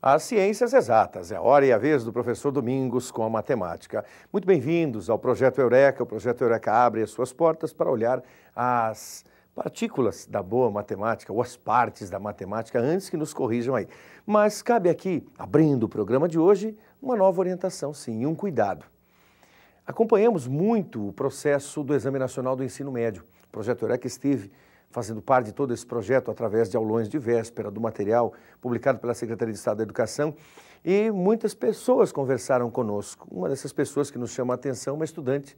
As ciências exatas, é a hora e a vez do professor Domingos com a matemática. Muito bem-vindos ao Projeto Eureka. O Projeto Eureka abre as suas portas para olhar as partículas da boa matemática, ou as partes da matemática, antes que nos corrijam aí. Mas cabe aqui, abrindo o programa de hoje, uma nova orientação, sim, e um cuidado. Acompanhamos muito o processo do Exame Nacional do Ensino Médio. O Projeto Eureka esteve fazendo parte de todo esse projeto através de aulões de véspera, do material publicado pela Secretaria de Estado da Educação, e muitas pessoas conversaram conosco. Uma dessas pessoas que nos chama a atenção, uma estudante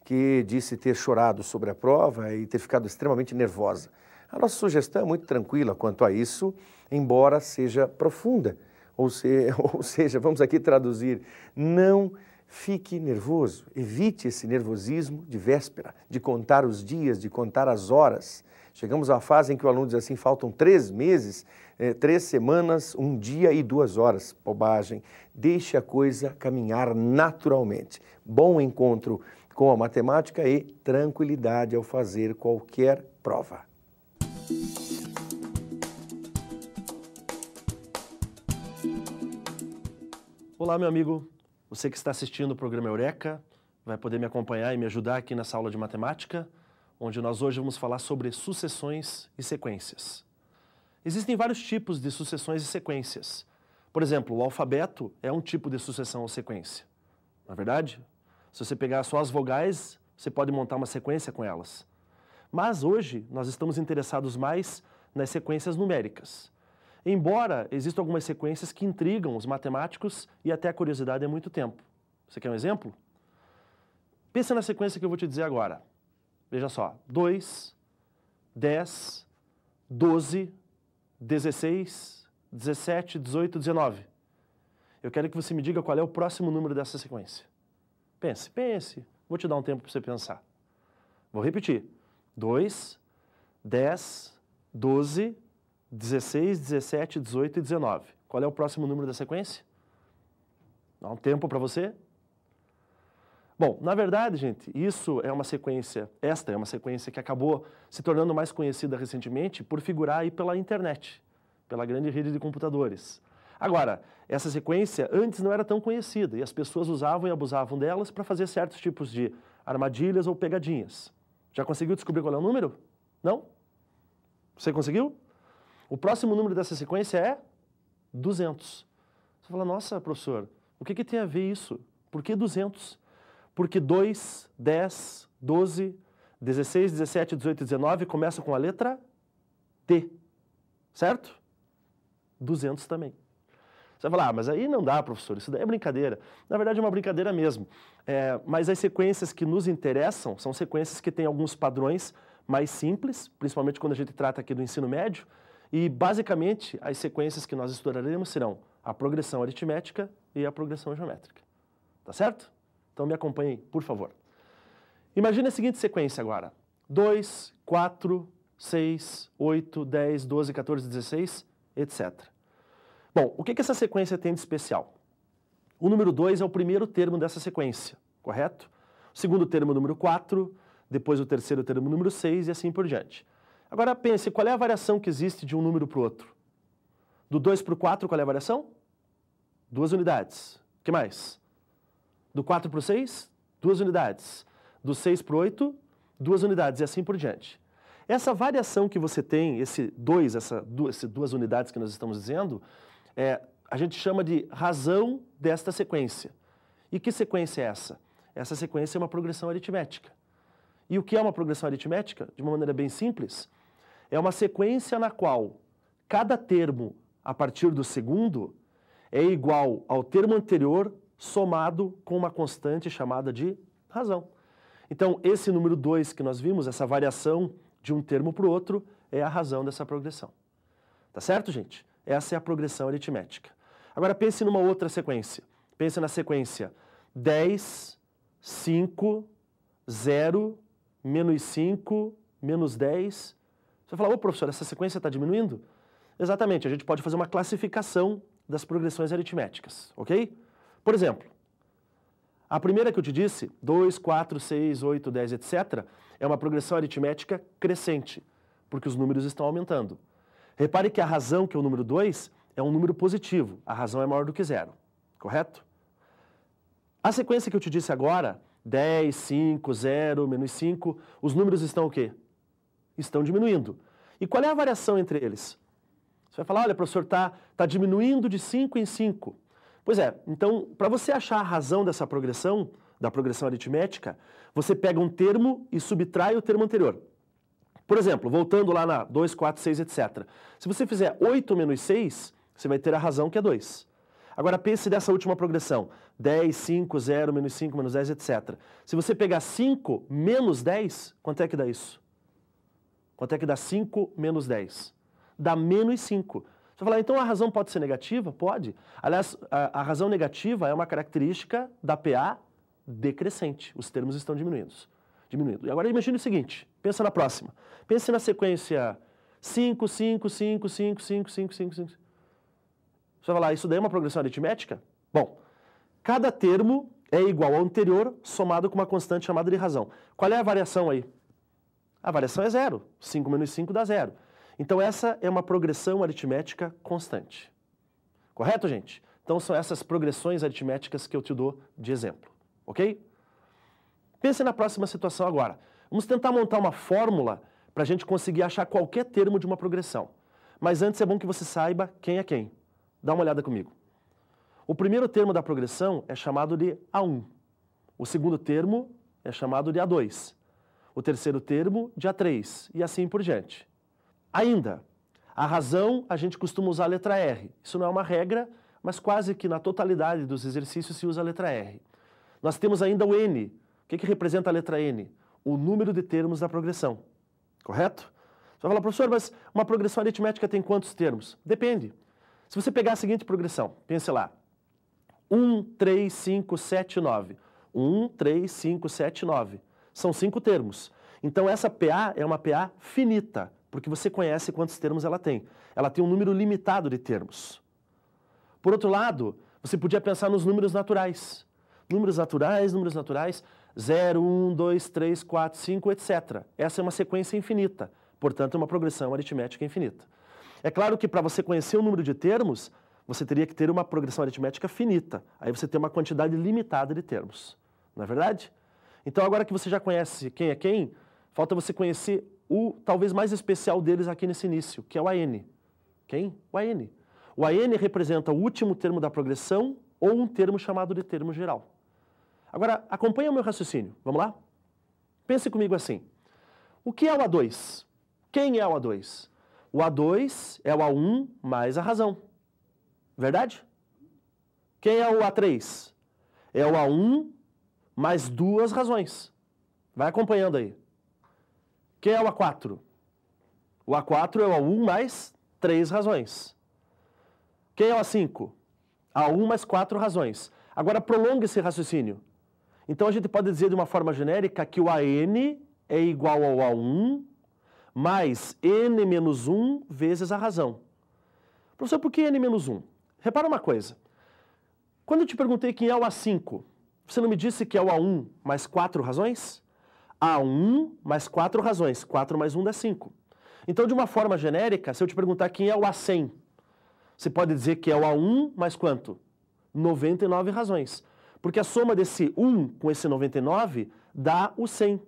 que disse ter chorado sobre a prova e ter ficado extremamente nervosa. A nossa sugestão é muito tranquila quanto a isso, embora seja profunda. Ou seja, vamos aqui traduzir, não fique nervoso, evite esse nervosismo de véspera, de contar os dias, de contar as horas. Chegamos à fase em que o aluno diz assim, faltam 3 meses, 3 semanas, 1 dia e 2 horas. Bobagem. Deixe a coisa caminhar naturalmente. Bom encontro com a matemática e tranquilidade ao fazer qualquer prova. Olá, meu amigo. Você que está assistindo o programa Eureka vai poder me acompanhar e me ajudar aqui nessa aula de matemática, onde nós hoje vamos falar sobre sucessões e sequências. Existem vários tipos de sucessões e sequências. Por exemplo, o alfabeto é um tipo de sucessão ou sequência. Não é verdade? Se você pegar só as vogais, você pode montar uma sequência com elas. Mas hoje nós estamos interessados mais nas sequências numéricas. Embora existam algumas sequências que intrigam os matemáticos e até a curiosidade há muito tempo. Você quer um exemplo? Pensa na sequência que eu vou te dizer agora. Veja só, 2, 10, 12, 16, 17, 18, 19. Eu quero que você me diga qual é o próximo número dessa sequência. Pense. Vou te dar um tempo para você pensar. Vou repetir. 2, 10, 12, 16, 17, 18 e 19. Qual é o próximo número da sequência? Dá um tempo para você? Bom, na verdade, gente, esta é uma sequência que acabou se tornando mais conhecida recentemente por figurar aí pela internet, pela grande rede de computadores. Agora, essa sequência antes não era tão conhecida e as pessoas usavam e abusavam delas para fazer certos tipos de armadilhas ou pegadinhas. Já conseguiu descobrir qual é o número? Não? Você conseguiu? O próximo número dessa sequência é 200. Você fala, nossa, professor, o que tem a ver isso? Por que 200? Porque 2, 10, 12, 16, 17, 18 e 19 começam com a letra T, certo? 200 também. Você vai falar, mas aí não dá, professor, isso daí é brincadeira. Na verdade é uma brincadeira mesmo. Mas as sequências que nos interessam são sequências que têm alguns padrões mais simples, principalmente quando a gente trata aqui do ensino médio, e basicamente as sequências que nós estudaremos serão a progressão aritmética e a progressão geométrica. Tá certo? Então me acompanhe, por favor. Imagine a seguinte sequência agora. 2, 4, 6, 8, 10, 12, 14, 16, etc. Bom, o que essa sequência tem de especial? O número 2 é o primeiro termo dessa sequência, correto? O segundo termo, o número 4, depois o terceiro termo, o número 6 e assim por diante. Agora pense, qual é a variação que existe de um número para o outro? Do 2 para o 4, qual é a variação? 2 unidades. O que mais? Do 4 para o 6, 2 unidades. Do 6 para o 8, 2 unidades e assim por diante. Essa variação que você tem, essas 2 unidades que nós estamos dizendo, a gente chama de razão desta sequência. E que sequência é essa? Essa sequência é uma progressão aritmética. E o que é uma progressão aritmética? De uma maneira bem simples, é uma sequência na qual cada termo, a partir do segundo, é igual ao termo anterior somado com uma constante chamada de razão. Então, esse número 2 que nós vimos, essa variação de um termo para o outro, é a razão dessa progressão. Tá certo, gente? Essa é a progressão aritmética. Agora pense numa outra sequência. Pense na sequência 10, 5, 0, menos 5, menos 10. Você vai falar, ô professor, essa sequência está diminuindo? Exatamente, a gente pode fazer uma classificação das progressões aritméticas, ok? Por exemplo, a primeira que eu te disse, 2, 4, 6, 8, 10, etc., é uma progressão aritmética crescente, porque os números estão aumentando. Repare que a razão, que é o número 2, é um número positivo, a razão é maior do que 0, correto? A sequência que eu te disse agora, 10, 5, 0, menos 5, os números estão o quê? Estão diminuindo. E qual é a variação entre eles? Você vai falar, olha, professor, tá diminuindo de 5 em 5. Pois é, então, para você achar a razão dessa progressão, da progressão aritmética, você pega um termo e subtrai o termo anterior. Por exemplo, voltando lá na 2, 4, 6, etc. Se você fizer 8 menos 6, você vai ter a razão que é 2. Agora pense nessa última progressão, 10, 5, 0, menos 5, menos 10, etc. Se você pegar 5 menos 10, quanto é que dá isso? Quanto é que dá 5 menos 10? Dá menos 5. Você vai falar, então a razão pode ser negativa? Pode. Aliás, a razão negativa é uma característica da PA decrescente. Os termos estão diminuindo. E agora imagine o seguinte, pensa na próxima. Pense na sequência 5, 5, 5, 5, 5, 5, 5, 5. Você vai falar, isso daí é uma progressão aritmética? Bom, cada termo é igual ao anterior somado com uma constante chamada de razão. Qual é a variação aí? A variação é 0. 5 menos 5 dá 0. Então essa é uma progressão aritmética constante. Correto, gente? Então são essas progressões aritméticas que eu te dou de exemplo. Ok? Pense na próxima situação agora. Vamos tentar montar uma fórmula para a gente conseguir achar qualquer termo de uma progressão. Mas antes é bom que você saiba quem é quem. Dá uma olhada comigo. O primeiro termo da progressão é chamado de A1. O segundo termo é chamado de A2. O terceiro termo de A3 e assim por diante. Ainda, a razão a gente costuma usar a letra R. Isso não é uma regra, mas quase que na totalidade dos exercícios se usa a letra R. Nós temos ainda o N. O que representa a letra N? O número de termos da progressão. Correto? Você vai falar, professor, mas uma progressão aritmética tem quantos termos? Depende. Se você pegar a seguinte progressão, pense lá. 1, 3, 5, 7, 9. 1, 3, 5, 7, 9. São 5 termos. Então essa PA é uma PA finita, porque você conhece quantos termos ela tem. Ela tem um número limitado de termos. Por outro lado, você podia pensar nos números naturais. Números naturais, 0, 1, 2, 3, 4, 5, etc. Essa é uma sequência infinita, portanto é uma progressão aritmética infinita. É claro que para você conhecer o número de termos, você teria que ter uma progressão aritmética finita. Aí você tem uma quantidade limitada de termos. Não é verdade? Então agora que você já conhece quem é quem, falta você conhecer o talvez mais especial deles aqui nesse início, que é o AN. Quem? O AN. O AN representa o último termo da progressão ou um termo chamado de termo geral. Agora, acompanha o meu raciocínio. Vamos lá? Pense comigo assim. O que é o A2? Quem é o A2? O A2 é o A1 mais a razão. Verdade? Quem é o A3? É o A1 mais 2 razões. Vai acompanhando aí. Quem é o A4? O A4 é o A1 mais 3 razões. Quem é o A5? A1 mais 4 razões. Agora prolonga esse raciocínio. Então a gente pode dizer de uma forma genérica que o AN é igual ao A1 mais N menos 1 vezes a razão. Professor, por que N menos 1? Repara uma coisa. Quando eu te perguntei quem é o A5, você não me disse que é o A1 mais 4 razões? A1 mais 4 razões. 4 mais 1 dá 5. Então, de uma forma genérica, se eu te perguntar quem é o A100, você pode dizer que é o A1 mais quanto? 99 razões. Porque a soma desse 1 com esse 99 dá o 100.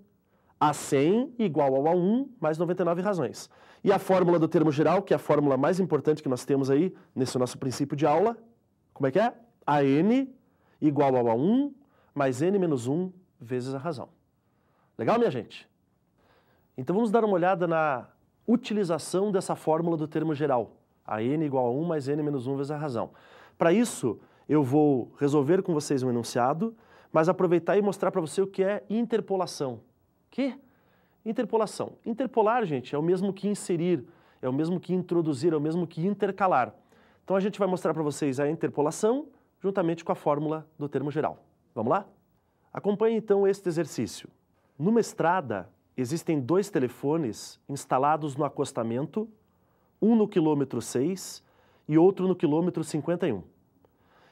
A100 igual ao A1 mais 99 razões. E a fórmula do termo geral, que é a fórmula mais importante que nós temos aí nesse nosso princípio de aula, como é que é? AN igual ao A1 mais N menos 1 vezes a razão. Legal, minha gente? Então vamos dar uma olhada na utilização dessa fórmula do termo geral. AN igual a 1 mais N menos 1 vezes a razão. Para isso, eu vou resolver com vocês um enunciado, mas aproveitar e mostrar para você o que é interpolação. Que? Interpolação. Interpolar, gente, é o mesmo que inserir, é o mesmo que introduzir, é o mesmo que intercalar. Então a gente vai mostrar para vocês a interpolação juntamente com a fórmula do termo geral. Vamos lá? Acompanhe então este exercício. Numa estrada, existem 2 telefones instalados no acostamento, um no quilômetro 6 e outro no quilômetro 51.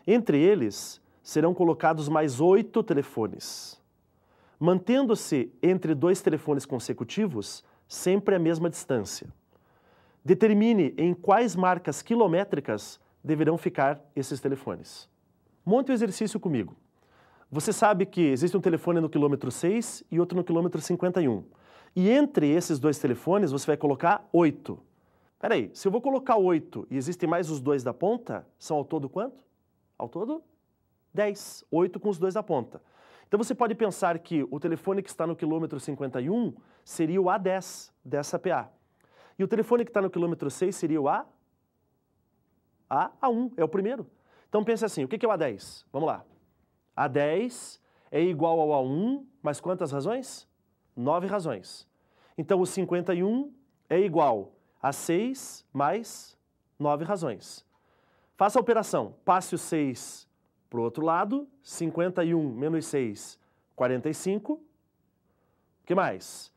Entre eles, serão colocados mais 8 telefones. Mantendo-se entre 2 telefones consecutivos, sempre a mesma distância. Determine em quais marcas quilométricas deverão ficar esses telefones. Monte o exercício comigo. Você sabe que existe um telefone no quilômetro 6 e outro no quilômetro 51. E entre esses dois telefones você vai colocar 8. Peraí, se eu vou colocar 8 e existem mais os dois da ponta, são ao todo quanto? Ao todo, 10. 8 com os dois da ponta. Então você pode pensar que o telefone que está no quilômetro 51 seria o A10 dessa PA. E o telefone que está no quilômetro 6 seria o A1, é o primeiro. Então pense assim, o que é o A10? Vamos lá. A10 é igual ao A1, mais quantas razões? 9 razões. Então o 51 é igual a 6 mais 9 razões. Faça a operação, passe o 6 para o outro lado, 51 menos 6, 45. O que mais?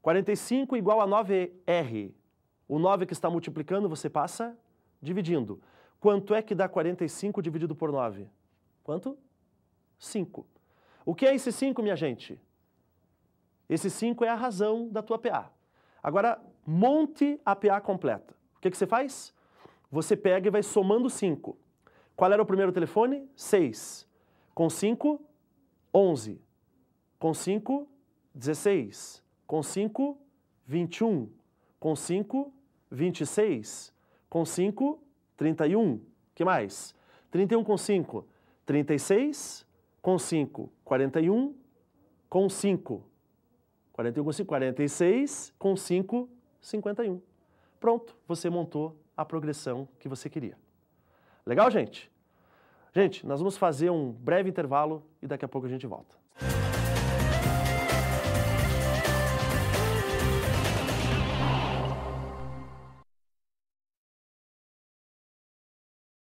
45 igual a 9R. O 9 que está multiplicando, você passa dividindo. Quanto é que dá 45 dividido por 9? Quanto? 5. O que é esse 5, minha gente? Esse 5 é a razão da tua PA. Agora, monte a PA completa. O que você faz? Você pega e vai somando 5. Qual era o primeiro telefone? 6. Com 5, 11. Com 5, 16. Com 5, 21. Com 5, 26. Com 5, 31. O que mais? 31 com 5, 36. Com 5, 41. Com 5, 41 com 5, 46. Com 5, 51. Pronto, você montou a progressão que você queria. Legal, gente? Gente, nós vamos fazer um breve intervalo e daqui a pouco a gente volta.